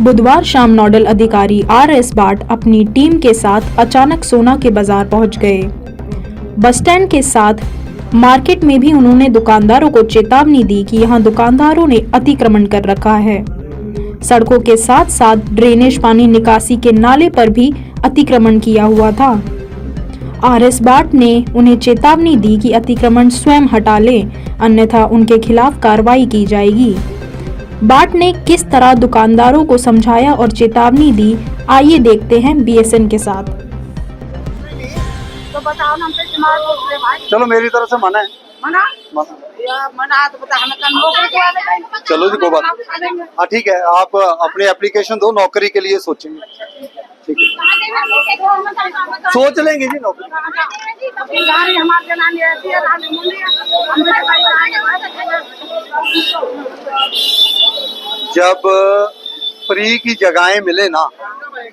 बुधवार शाम नोडल अधिकारी आर.एस. भाट अपनी टीम के साथ अचानक सोना के बाजार पहुंच गए। बस स्टैंड के साथ मार्केट में भी उन्होंने दुकानदारों को चेतावनी दी कि यहां दुकानदारों ने अतिक्रमण कर रखा है। सड़कों के साथ साथ ड्रेनेज पानी निकासी के नाले पर भी अतिक्रमण किया हुआ था। आर.एस. भाट ने उन्हें चेतावनी दी कि अतिक्रमण स्वयं हटा लें, अन्यथा उनके खिलाफ कार्रवाई की जाएगी। भाट ने किस तरह दुकानदारों को समझाया और चेतावनी दी, आइए देखते हैं बीएसएन के साथ। तो बताओ ना, हमसे दिमाग खोल रहे भाई। चलो मेरी तरफ से मना है। मना मना तो बता, हमें कल नौकरी के वाले कहीं। चलो जी कोई बात नहीं। हाँ ठीक है, आप अपनी एप्लीकेशन दो, नौकरी के लिए सोचेंगे। ठीक है, सोच लेंगे जी नौकरी। हमारे जनानी ऐसी है, जब फ्री की जगहें मिले ना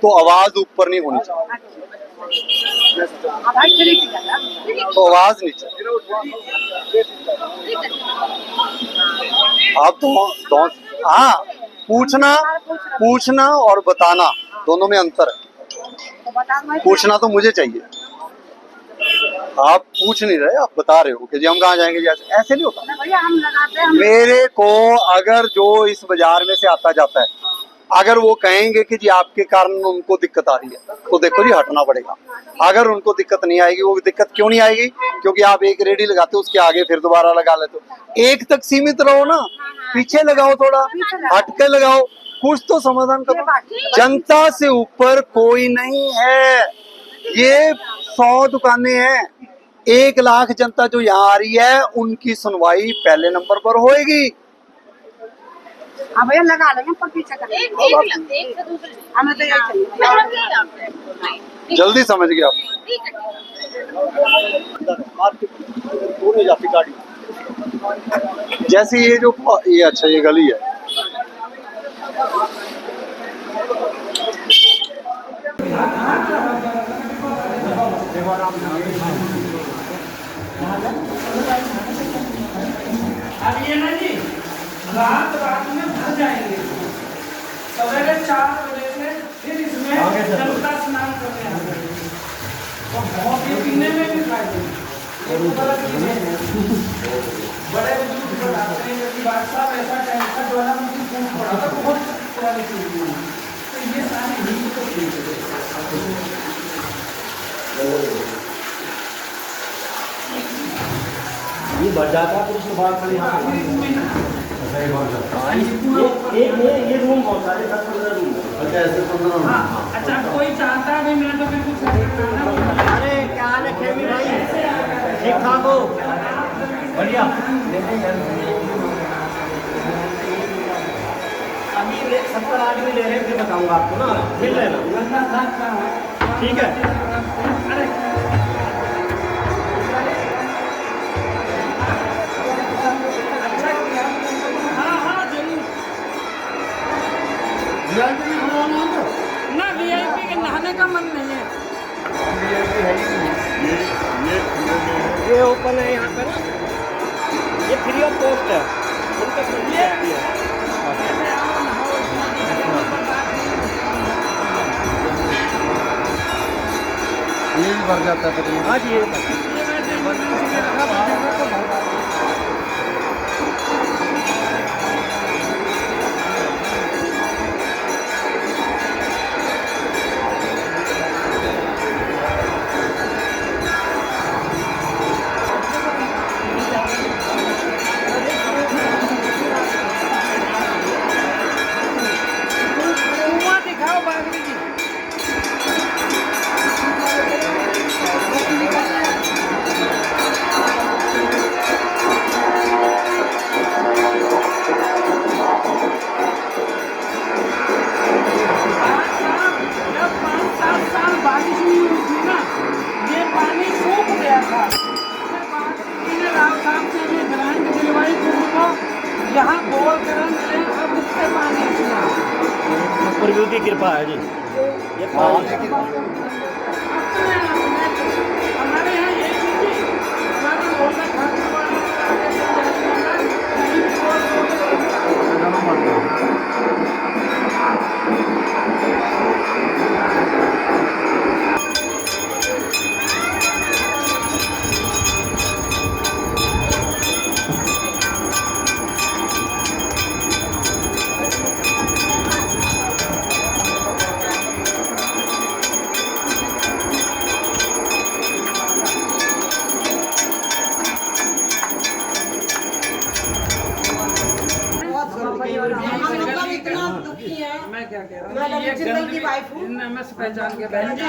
तो आवाज ऊपर नहीं होनी चाहिए, तो आवाज नीचे। आप तो हाँ, पूछना और बताना दोनों में अंतर है। पूछना तो मुझे चाहिए, आप पूछ नहीं रहे, आप बता रहे हो कि जी हम कहाँ जाएंगे जी, ऐसे नहीं होता। भैया हम लगाते हैं। मेरे को अगर जो इस बाजार में से आता जाता है, अगर वो कहेंगे कि जी आपके कारण उनको दिक्कत आ रही है, तो देखो जी हटना पड़ेगा। अगर उनको दिक्कत नहीं आएगी, वो दिक्कत क्यों नहीं आएगी? क्योंकि आप एक रेडी लगाते हो, उसके आगे फिर दोबारा लगा लेते हो। एक तक सीमित रहो ना, पीछे लगाओ, थोड़ा हट के लगाओ, कुछ तो समाधान करो। जनता से ऊपर कोई नहीं है। ये 100 दुकानें हैं, 1 लाख जनता जो यहाँ आ रही है, उनकी सुनवाई पहले नंबर पर होएगी। हाँ भैया लगा लेंगे, पर पीछे करेंगे। हमें तो यही चाहिए। जल्दी समझ गए आप। जाती गाड़ी जैसे ये जो ये अच्छा ये गली है, अब ये ना जी रात में भर जाएंगे। सवेरे 4 बजे से फिर इसमें जनता स्नान करने आते हैं और ये पीने में भी फायदे। ये गलत चीजें हैं। बड़े बुजुर्ग बताते हैं कि बादशाह ऐसा टेंशन वाला मुझे फूट पड़ा था, बहुत पुरानी चीज है। तो ये सारी नींद तो ठीक है। ये बढ़ जाता है, फिर उसके बाद खाली यहाँ ये रूम बहुत सारे 10-15 रूम। अच्छा ऐसे 15 रूम। अच्छा कोई चाहता है मैं तो फिर कुछ। अरे क्या हाल है खेमी भाई, ठीक ठाक हो? बढ़िया। अभी 70 आदमी ले रहे हैं, फिर बताऊंगा आपको ना, मिल लेना। ठीक है। ना वीआईपी के नहाने का मन नहीं है। ये ओपन है यहाँ पे ना, ये फ्री ऑफ कॉस्ट है, उनका फ्री है। ये भी भर जाता है। हाँ जी, ये दिखाओ बागड़ी जी। बारिश हुई थी ना, ये पानी सूख गया था। राव साहब से भी ग्रांट दिलवाई को यहाँ बोर करन मिले, अब उससे पानी प्रभु की कृपा है जी। ये पानी हमारे यहाँ ये चीज़ हमारे मोहल्ला खाने वाले क्या कह रहा मैं हूँ, ये जिंदल की वाइफ हूँ। एमएस पहचान के बहन जी,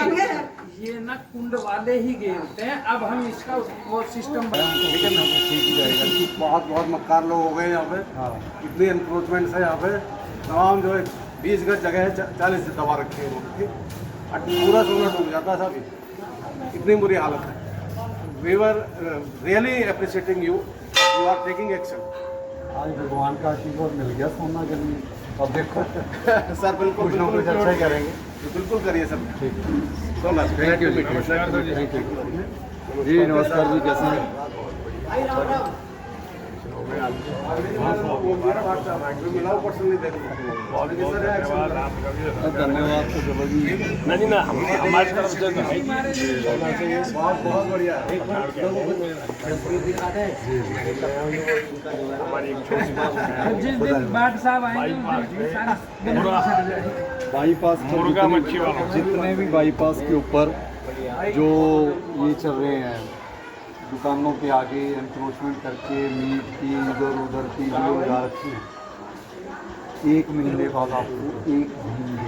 ये ना कुंड वाले ही घेरते हैं। अब हम इसका वो सिस्टम ठीक है ना, ठीक ही रहेगा। बहुत मक्कार लोग हो गए यहाँ पे। हाँ, इतनी एनक्रोचमेंट है यहाँ पे। तमाम जो है 20 गज जगह है, 40 दबा रखे हैं रोड की। पूरा सोना डूब जाता है साहब, इतनी बुरी हालत है। We were really appreciating you are taking action. आज भगवान का आशीर्वाद मिल गया सोना के लिए। अब देखो सर बिल्कुल कुछ ना कुछ अच्छा ही करेंगे। बिल्कुल करिए सर। ठीक सो मच, थैंक यू जी। थैंक यू जी। नमस्कार जी, कैसे हैं? धन्यवाद। तो चलो जी, नहीं ना, हमारी तरफ से बहुत बढ़िया है। जिस दिन बाट साहब आएंगे बाईपास पर मुर्गा मच्छी वाला जितने भी बाईपास के ऊपर जो ये चल रहे हैं दुकानों के आगे एनक्रोचमेंट करके मीट की इधर उधर की जो लगा रखी है, 1 महीने बाद आपको 1 महीने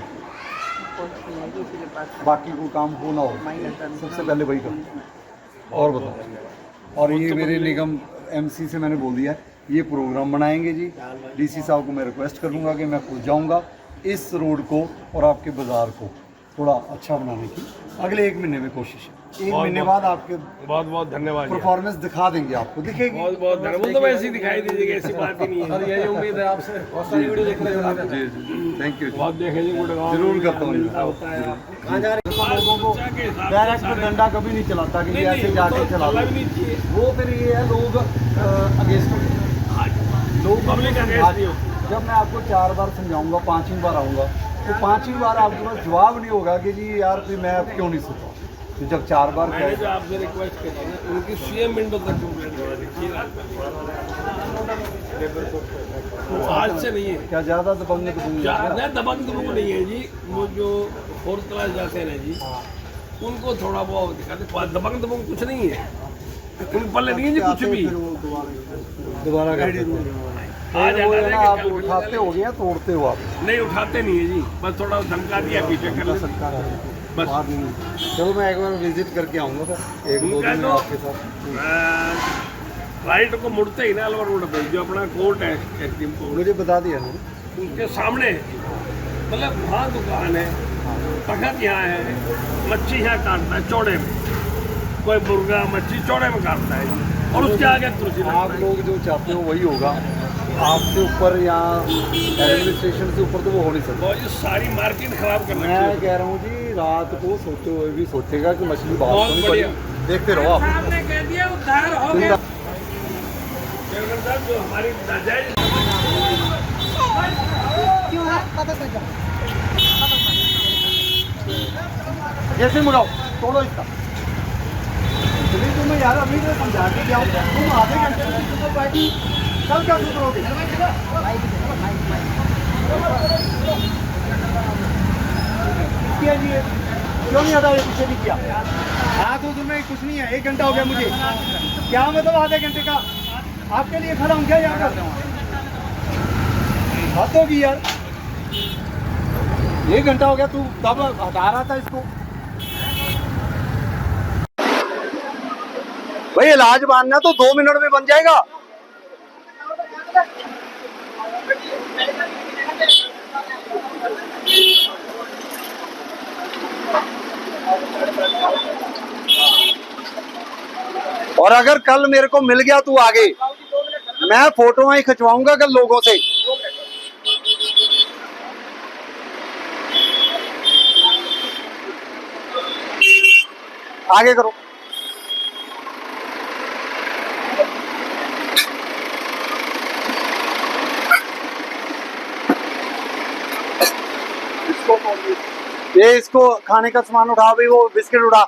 बाकी को काम हो ना हो, सबसे पहले वही करो। और बताओ। और ये मेरे निगम एमसी से मैंने बोल दिया ये प्रोग्राम बनाएंगे जी। डीसी साहब को मैं रिक्वेस्ट करूँगा कि मैं खुद जाऊँगा इस रोड को और आपके बाज़ार को थोड़ा अच्छा बनाने की अगले 1 महीने में कोशिश है। 1 महीने बाद आपके बहुत धन्यवाद। परफॉर्मेंस दिखा देंगे, आपको दिखेगी। बहुत धन्यवाद। वो तो वैसे ही दिखाई दीजिएगा, ऐसी बात ही नहीं है। यही उम्मीद है आपसे। बहुत सारी वीडियो देखने को मिलती है। जी, थैंक यू। बहुत देखेंगे, जरूर करता हूँ। कहाँ जा रहे हैं? लोगों को डायरेक्ट डंडा कभी नहीं चलाता कि ऐसे जाके चला लो। वो फिर ये है लोग अगेंस्ट लोग पब्लिक अगेंस्ट। जब मैं आपको 4 बार समझाऊंगा, 5वीं बार आऊँगा तो 5वीं बार आपके पास जवाब नहीं होगा कि जी यार फिर मैं अब क्यों नहीं सोचा। तो जब 4 बार मैंने जो आपसे रिक्वेस्ट करी ना, उनकी सीएम विंडो तक कंप्लेंट करवा दी। आज से नहीं है। क्या ज़्यादा दबंग ज़्यादा दबंग लोग नहीं है जी। वो जो 4th क्लास जाते हैं जी, उनको थोड़ा बहुत दिखाते। दबंग कुछ नहीं है, उन पल्ले नहीं है जी कुछ भी। दोबारा आज आप उठाते हो गया, तोड़ते हो आप नहीं, उठाते नहीं है जी, बस थोड़ा धमका दिया पीछे कर सरकार है। बस। चलो मैं एक बार विजिट करके आऊँगा सर, 1-2 दिन में आपके साथ। राइट को मुड़ते ही ना अलवर रोड पे जो अपना कोर्ट है, एक्टिव कोर्ट, मुझे बता दिया ना, उनके सामने मतलब वहाँ दुकान है, तखत यहाँ है, मच्छी यहाँ काटता है चौड़े में, कोई मुर्गा मच्छी चौड़े में काटता है और उसके आगे तुलसी लगता आप है। लोग जो चाहते हो वही होगा। आपसे ऊपर यहाँ एडमिनिस्ट्रेशन से ऊपर तो वो हो नहीं सकता। और ये सारी मार्केट खराब करना मैं कह रहा हूँ जी, रात को सोते हुए भी सोचेगा कि मछली बात बहुत तो नहीं बढ़िया। पड़ी। देखते रहो आप। साहब ने कह दिया उद्धार हो गया। देवगन साहब जो हमारी नाजायज जैसे मुड़ाओ तोड़ो इसका। इसलिए तुम्हें यार अभी मैं समझा के क्या तुम आधे घंटे में सुधर पाएगी, कल क्या सुधरोगे? किया जी, क्यों नहीं आता ये पीछे भी किया? हाथ उधर में कुछ नहीं है, 1 घंटा हो गया मुझे। क्या मतलब आधे घंटे का आपके लिए खड़ा हूँ क्या यहाँ पर? बात होगी यार, 1 घंटा हो गया, तू तब हटा रहा था इसको। भाई इलाज बांधना तो 2 मिनट में बन जाएगा। और अगर कल मेरे को मिल गया तू आगे, मैं फोटो ही खिंचवाऊंगा कल लोगों से। आगे करो। ये इसको खाने का सामान उठा, भाई वो बिस्किट उठा।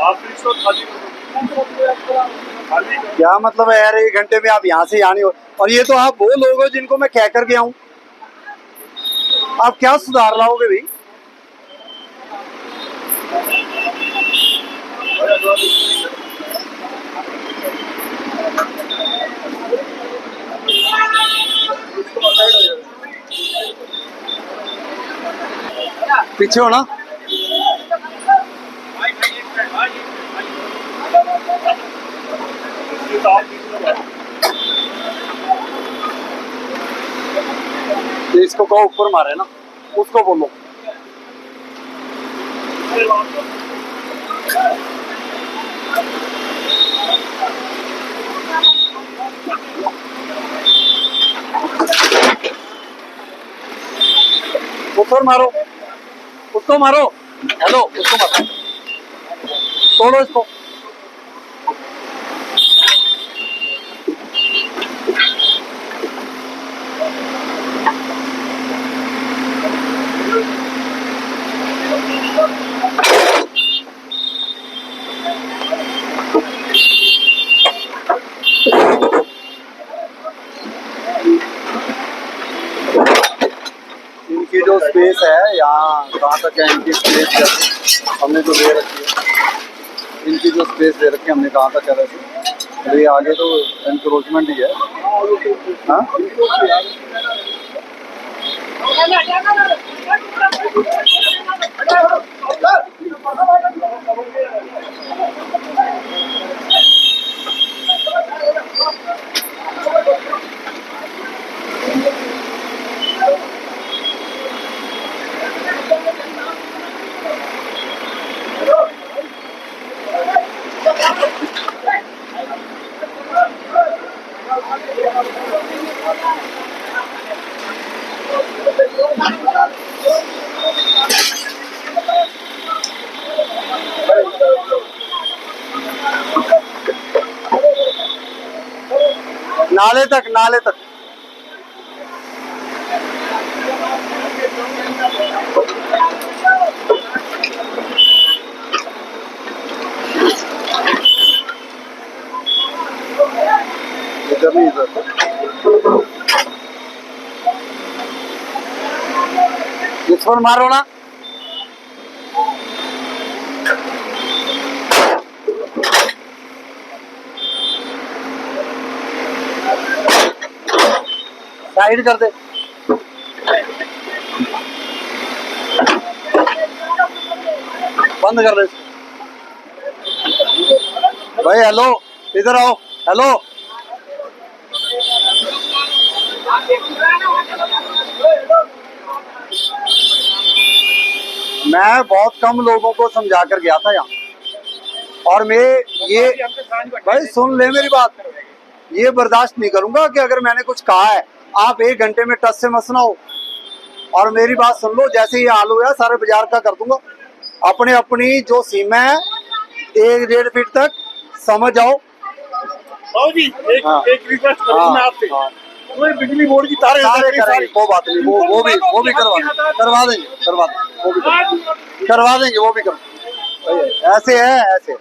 आप इसको खाली करो। क्या मतलब है यार, 1 घंटे में आप यहाँ से यहाँ नहीं हो। और ये तो आप वो लोग हो जिनको मैं कह कर गया हूँ, आप क्या सुधार लाओगे भाई। पीछे हो ना। इसको कहो ऊपर मारे ना, उसको बोलो। ऊपर मारो, उसको मारो। हेलो, उसको मारो, तोड़ो इसको। इनकी जो स्पेस है यहाँ, कहाँ तक है इनकी स्पेस, हमने तो दे रखी है। इनकी जो स्पेस दे रखी है हमने, कहाँ तक है वैसे। ये आगे तो एनक्रोचमेंट ही है। हाँ, नाले तक, नाले तक। इधर नहीं, इधर इस पर मारो ना। साइड कर दे। बंद कर दे भाई। हेलो, इधर आओ। हेलो, मैं बहुत कम लोगों को समझा कर गया था यहाँ, और मैं ये, भाई सुन ले मेरी बात, ये बर्दाश्त नहीं करूंगा कि अगर मैंने कुछ कहा है आप 1 घंटे में टस से मस ना हो। और मेरी बात सुन लो, जैसे ये हाल हुआ सारे बाजार का कर दूंगा। अपने अपनी जो सीमा है 1-1.5 फीट तक समझ जाओ। जी एक रिक्वेस्ट करूँ मैं आपसे, कोई बिजली बोर्ड की तारें करेंगे, वो बात नहीं, वो भी करवा देंगे, वो भी करवा देंगे, वो भी ऐसे है, ऐसे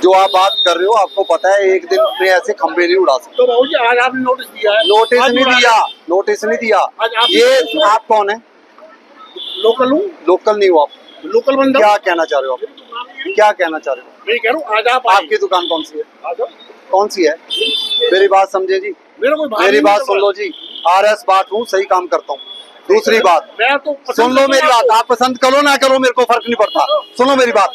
जो आप बात कर रहे हो, आपको पता है 1 दिन में ऐसे खंबे नहीं उड़ा सकते। तो बाबू जी आज आपने नोटिस दिया है? नोटिस नहीं दिया। ये आप कौन है? लोकल हूँ। लोकल नहीं हो आप? लोकल बंदा। क्या कहना चाह रहे हो आप? क्या कहना चाह रहे हो? मैं कह रहा हूँ आज आप, आपकी दुकान कौन सी है? कौन सी है? मेरी बात समझे जी, मेरी बात सुन लो जी। RS बाट हूँ, सही काम करता हूँ। दूसरी बात, मैं तो सुन लो मेरी बात, आप पसंद करो ना करो मेरे को फर्क नहीं पड़ता। सुनो मेरी बात,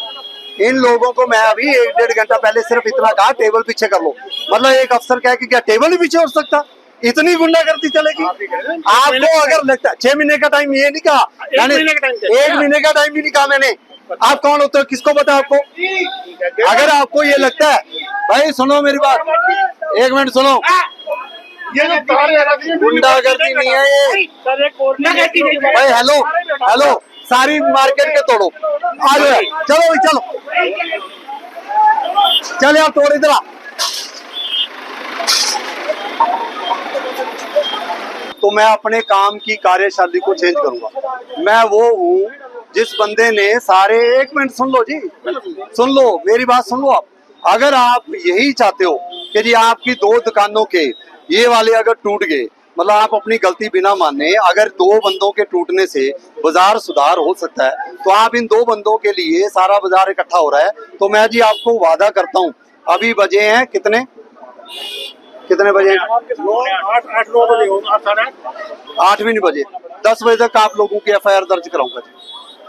इन लोगों को मैं अभी 1-1.5 घंटा पहले सिर्फ इतना कहा, टेबल पीछे कर लो। मतलब एक अफसर कहे कि क्या टेबल ही पीछे हो सकता? इतनी गुंडागर्दी चलेगी? आपको अगर लगता है 6 महीने का टाइम, ये नहीं कहा, 1 महीने का टाइम भी नहीं कहा मैंने। आप कौन होते हो, किसको पता आपको? अगर आपको ये लगता है, भाई सुनो मेरी बात, 1 मिनट सुनो, ये जो गुंडागर्दी नहीं है ये भाई। हेलो, सारी मार्केट के तोड़ो, आ जाओ, चलो भाई चलो, चल यार तोड़ इधर आ। तो मैं अपने काम की कार्यशैली को चेंज करूंगा। मैं वो हूँ जिस बंदे ने सारे, एक मिनट सुन लो जी, सुन लो मेरी बात सुन लो आप। अगर आप यही चाहते हो कि जी आपकी 2 दुकानों के ये वाले अगर टूट गए, मतलब आप अपनी गलती बिना माने, अगर 2 बंदों के टूटने से बाजार सुधार हो सकता है, तो आप इन 2 बंदों के लिए सारा बाजार इकट्ठा हो रहा है। तो मैं जी आपको वादा करता हूँ, अभी बजे हैं कितने बजे? 8-9 बजे होगा, 8:30। 8 भी नहीं बजे, 10 बजे तक आप लोगों की FIR दर्ज कराऊंगा जी।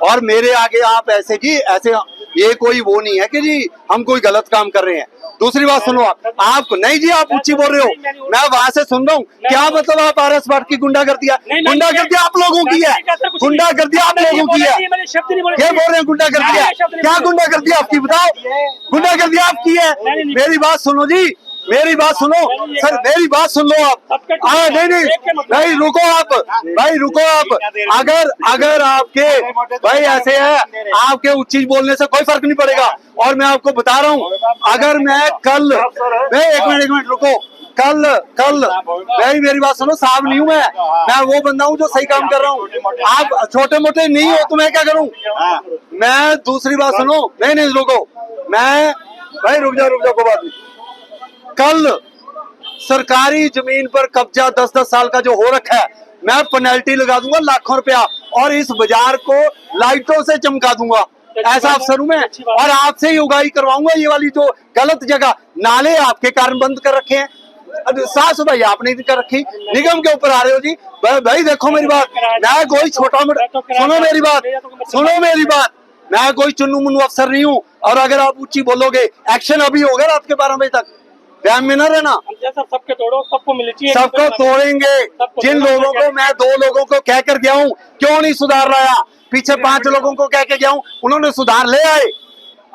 और मेरे आगे आप ऐसे जी, ऐसे ये कोई वो नहीं है कि जी हम कोई गलत काम कर रहे हैं। दूसरी बात सुनो आपको नहीं जी, आप ऊंची बोल रहे हो, मैं वहां से सुन रहा हूँ। क्या मतलब आप RS बाट की गुंडागर्दी आप लोगों की है, गुंडागर्दी आप लोगों की है। क्या बोल रहे हैं गुंडागर्दी है? क्या गुंडागर्दी आपकी बताओ, गुंडागर्दी आपकी है? मेरी बात सुनो जी, मेरी बात सुनो सर, मेरी बात सुन लो आप। नहीं रुको आप, भाई रुको आप। अगर आपके भाई ऐसे है, आपके उस चीज बोलने से कोई फर्क नहीं पड़ेगा। और मैं आपको बता रहा हूँ, अगर मैं कल, एक मिनट रुको, कल भाई मेरी बात सुनो, साहब नहीं हूँ मैं वो बंदा हूँ जो सही काम कर रहा हूँ। आप छोटे मोटे नहीं हो तो मैं क्या करूँ? मैं दूसरी बात सुनो, नहीं रुको, मैं भाई रुक जा कोई बात नहीं। कल सरकारी जमीन पर कब्जा 10-10 साल का जो हो रखा है, मैं पेनल्टी लगा दूंगा लाखों रुपया, और इस बाजार को लाइटों से चमका दूंगा। ऐसा अफसर हूं मैं, और आपसे ही उगाई करवाऊंगा। ये वाली जो गलत जगह नाले आपके कारण बंद कर रखे हैं, साफ सफाई आपने कर रखी, निगम के ऊपर आ रहे हो जी। भाई देखो मेरी बात, मैं कोई छोटा मोटा, सुनो मेरी बात, मैं कोई चुन्नू मुन्नू अफसर नहीं हूँ। और अगर आप ऊंची बोलोगे, एक्शन अभी होगा रात के 12 बजे तक, ध्यान में न रहना। सबके तोड़ो, सबको मिलनी चाहिए, सबको तोड़ेंगे। जिन लोगों को मैं 2 लोगों को कह कर गया हूँ, क्यों नहीं सुधार रहा, पीछे 5 लोगों को कह के गया हूँ, उन्होंने सुधार ले आए।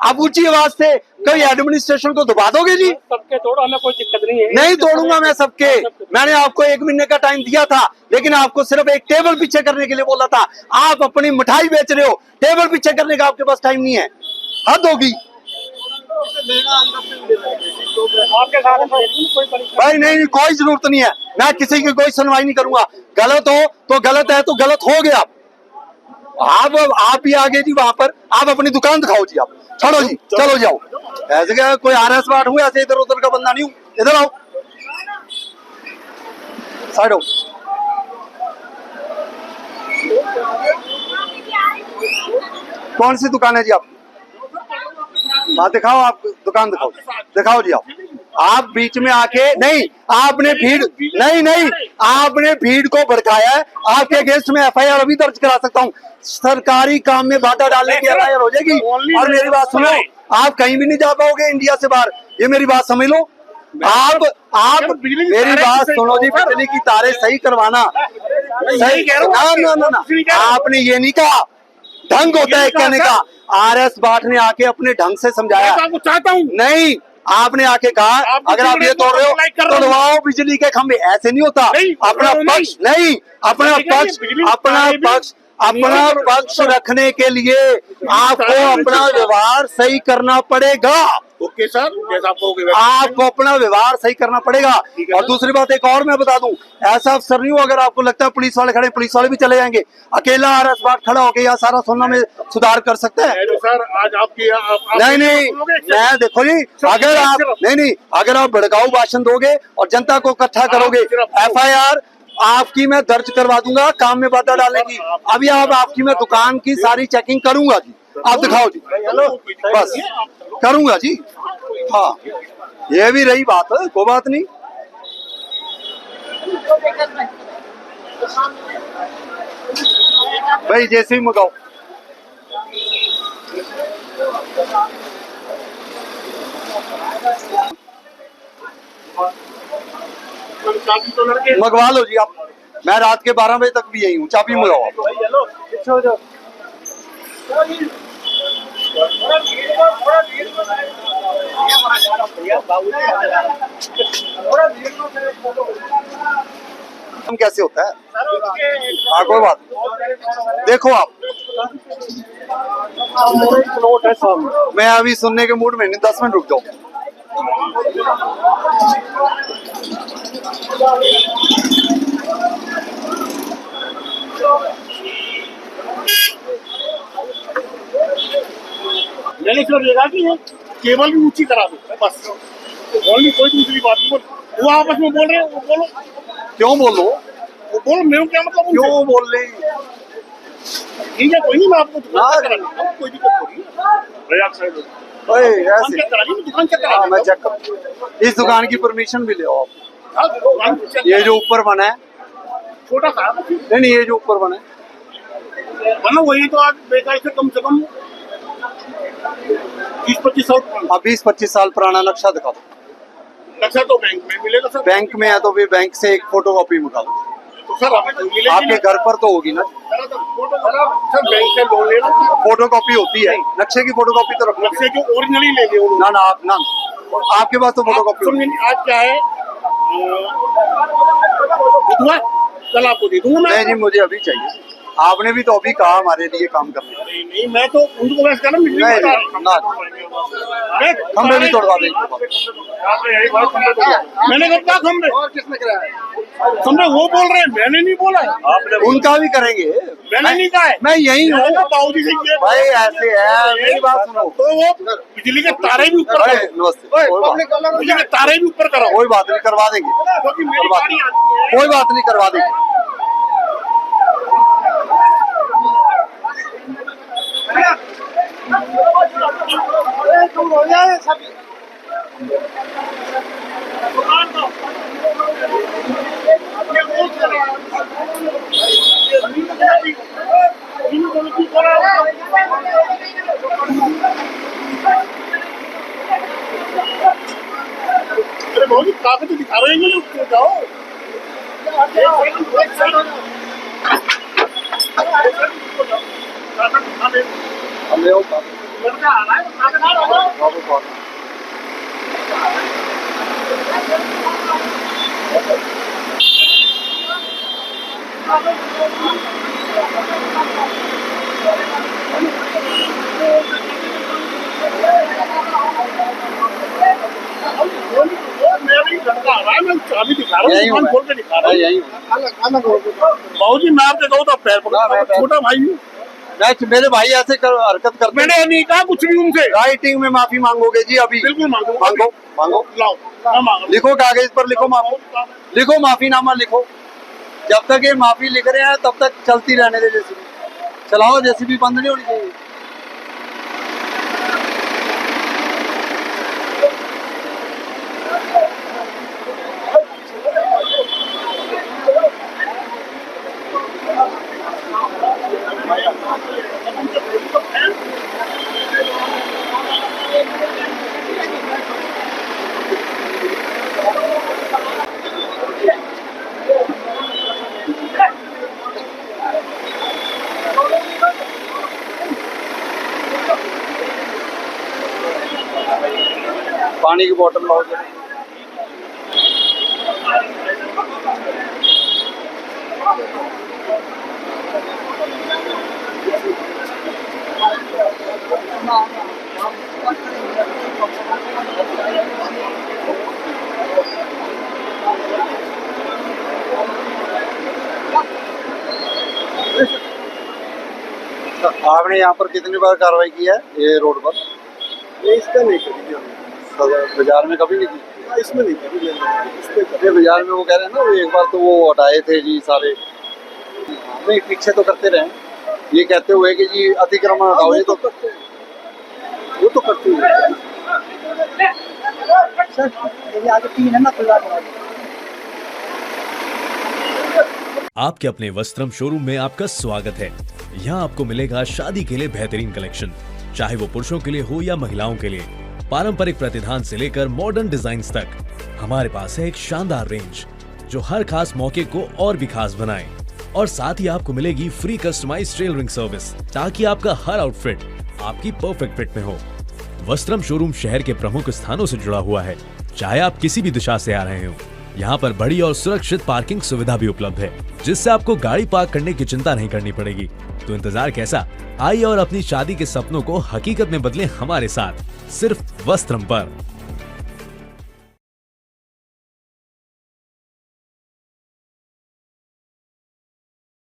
अब ऊंची आवाज से कोई एडमिनिस्ट्रेशन को दबा दोगे जी? सबके तोड़ो, हमें कोई दिक्कत नहीं है। नहीं तोड़ूंगा मैं सबके। मैंने आपको 1 महीने का टाइम दिया था, लेकिन आपको सिर्फ एक टेबल पीछे करने के लिए बोला था। आप अपनी मिठाई बेच रहे हो, टेबल पीछे करने का आपके पास टाइम नहीं है, हद होगी। आपके साथ भाई नहीं, कोई जरूरत नहीं है, मैं किसी की कोई सुनवाई नहीं करूंगा। गलत हो तो गलत है, तो गलत हो गया। आप ही आगे जी, वहां पर आप अपनी दुकान दिखाओ जी, आप छोड़ो जी, चलो जाओ। ऐसे क्या कोई RS बाट हुआ, ऐसे इधर उधर का बंदा नहीं हूँ। इधर आओ, साइड हो। कौन सी दुकान है जी आप? हाँ दिखाओ, आप दुकान दिखाओ जी। आप बीच में आके नहीं, आपने भीड़ को भड़काया है। आपके अगेंस्ट में FIR अभी दर्ज करा सकता हूँ। सरकारी काम में बाधा डालने की FIR हो जाएगी। और मेरी बात सुनो, आप कहीं भी नहीं जा पाओगे इंडिया से बाहर, ये मेरी बात समझ लो। आप मेरी बात सुनो जी, बिजली की तारें सही करवाना, सही ना, आपने ये नहीं कहा, ढंग होता है कहने का। RS बाट ने आके अपने ढंग से समझाया, चाहता हूँ नहीं आपने आके कहा अगर आप ये तोड़ रहे हो तोड़वाओ बिजली के खंभे। ऐसे नहीं होता। अपना पक्ष नहीं, अपना पक्ष रखने के लिए आपको अपना व्यवहार सही करना पड़ेगा। ओके सर, जैसा आप कहोगे आपको अपना व्यवहार सही करना पड़ेगा। और दूसरी बात एक और मैं बता दूं, ऐसा अफसर नहीं हो, अगर आपको लगता है पुलिस वाले खड़े, पुलिस वाले भी चले जाएंगे। अकेला RS बाट खड़ा होकर यहाँ सारा सोना में सुधार कर सकता है? तो सर आज आपकी नहीं, मैं देखो जी, अगर आप भड़काऊ भाषण दोगे और जनता को इकट्ठा करोगे, FIR आपकी मैं दर्ज करवा दूंगा काम में बाधा डालने की। अभी आपकी मैं दुकान की सारी चेकिंग करूंगा जी, आप दिखाओ जी, बस करूंगा जी। हाँ ये भी रही बात, कोई बात नहीं। भाई जैसे ही मंगाओ। मंगवा लो जी आप, मैं रात के 12 बजे तक भी यही हूँ, चाबी मंगाओ आप। हम कैसे होता है? हाँ कोई बात, देखो आप, मैं अभी सुनने के मूड में नहीं, 10 मिनट रुक जाओ। मैंने सिर्फ देखा कि ये केबल भी ऊंची करा दो बस, और भी कोई दूसरी बात नहीं बोल। वो आपस में बोल रहे हैं, वो बोलो, क्यों बोलो, वो बोलो, मेरे को क्या मतलब उनसे? क्यों बोल रहे हैं? ठीक है, कोई नहीं, मैं आपको दुकान चेक करा देता हूँ, कोई दिक्कत थोड़ी है। आप साइड हो। ओए दुकान ऐसे चेक करा दी, दुकान चेक करा हाँ, मैं देता चेक करूँ। इस दुकान की परमिशन भी ले आओ आप। हूँ। हाँ, दुकान चेक ये जो ऊपर बना है, छोटा सा नहीं ये जो ऊपर बना है, बना वही तो आज बेकार से कम 20-25 साल पुराना। आप 20-25 साल पुराना नक्शा दिखा दो। नक्शा तो बैंक में मिलेगा सर। बैंक में है तो भी बैंक से एक फोटोकॉपी मंगा लो। तो सर हमें तो मिलेगी आपके ना। घर पर तो होगी ना, सर बैंक से लोन लेना, फोटोकॉपी होती है, नक्शे की फोटोकॉपी तो रखो। नक्शे जो ओरिजिनली ले लिए उन्होंने। ना ना आप ना, आपके पास तो फोटोकॉपी होगी। सुनिए, आज क्या है, बुधवार, कल आपको दे दूंगा मैं। नहीं जी मुझे अभी चाहिए, आपने भी तो अभी कहा हमारे लिए काम करने का। नहीं नहीं, मैं तो उनको वैसे करना नहीं, ना। खंभे भी तोड़वा देंगे। मैंने कब कहा खंभे? और किसने कराया खंभे? वो बोल रहे हैं, मैंने नहीं बोला है। उनका भी करेंगे, मैंने नहीं कहा है। मैं यही हूँ बाबूजी से ये भाई, ऐसे है, मेरी बात सुनो। तो वो बिजली के तारे भी ऊपर अरे, करो। नमस्ते, बिजली के तारे भी ऊपर करो। कोई बात नहीं, करवा देंगे, क्योंकि मेरी गाड़ी आती है। कोई बात नहीं, करवा देंगे। अरे बहुत कागज दिखा रहे हैं, लोग जाओ। ले आओ, लड़का आ रहा है, कागज आ रहा है। मैं चाबी दिखा रहा हूँ, यही हूँ दुकान खोल के दिखा रहा हूँ। यही बाबूजी मैं आपके कहूँ तो पैर पकड़ा, मैं छोटा भाई हूँ। मेरे भाई ऐसे हरकत करते। मैंने नहीं कहा कुछ भी उनसे। राइटिंग में माफी मांगोगे जी अभी? बिल्कुल मांगो, मांगो, मांगो, लाओ, मैं मांग लिखो कागज पर, लिखो माफी, लिखो माफीनामा लिखो। जब तक ये माफी लिख रहे हैं तब तक चलती रहने दे जेसीबी, चलाओ, जेसीबी बंद नहीं होनी चाहिए। पानी की बोतल लाओ जरा। आपने यहाँ पर कितनी बार कार्रवाई की है ये रोड पर? इसका नहीं करी बाजार में कभी नहीं की? इसमें नहीं करी, ये बाजार में वो कह रहे हैं ना, वो एक बार तो वो हटाए थे जी सारे, नहीं पीछे तो करते रहे, ये कहते हुए कि जी अतिक्रमण हटाओ। ये तो करते हैं, वो तो करते हैं सर। ये आगे 3 है ना, खुला। आपके अपने वस्त्रम शोरूम में आपका स्वागत है। यहाँ आपको मिलेगा शादी के लिए बेहतरीन कलेक्शन, चाहे वो पुरुषों के लिए हो या महिलाओं के लिए। पारंपरिक प्रतिधान से लेकर मॉडर्न डिजाइन्स तक हमारे पास है एक शानदार रेंज जो हर खास मौके को और भी खास बनाए। और साथ ही आपको मिलेगी फ्री कस्टमाइज्ड टेलरिंग सर्विस, ताकि आपका हर आउटफिट आपकी परफेक्ट फिट में हो। वस्त्रम शोरूम शहर के प्रमुख स्थानों से जुड़ा हुआ है, चाहे आप किसी भी दिशा से आ रहे हो। यहाँ पर बड़ी और सुरक्षित पार्किंग सुविधा भी उपलब्ध है, जिससे आपको गाड़ी पार्क करने की चिंता नहीं करनी पड़ेगी। तो इंतजार कैसा, आइए और अपनी शादी के सपनों को हकीकत में बदलें हमारे साथ, सिर्फ वस्त्रम पर।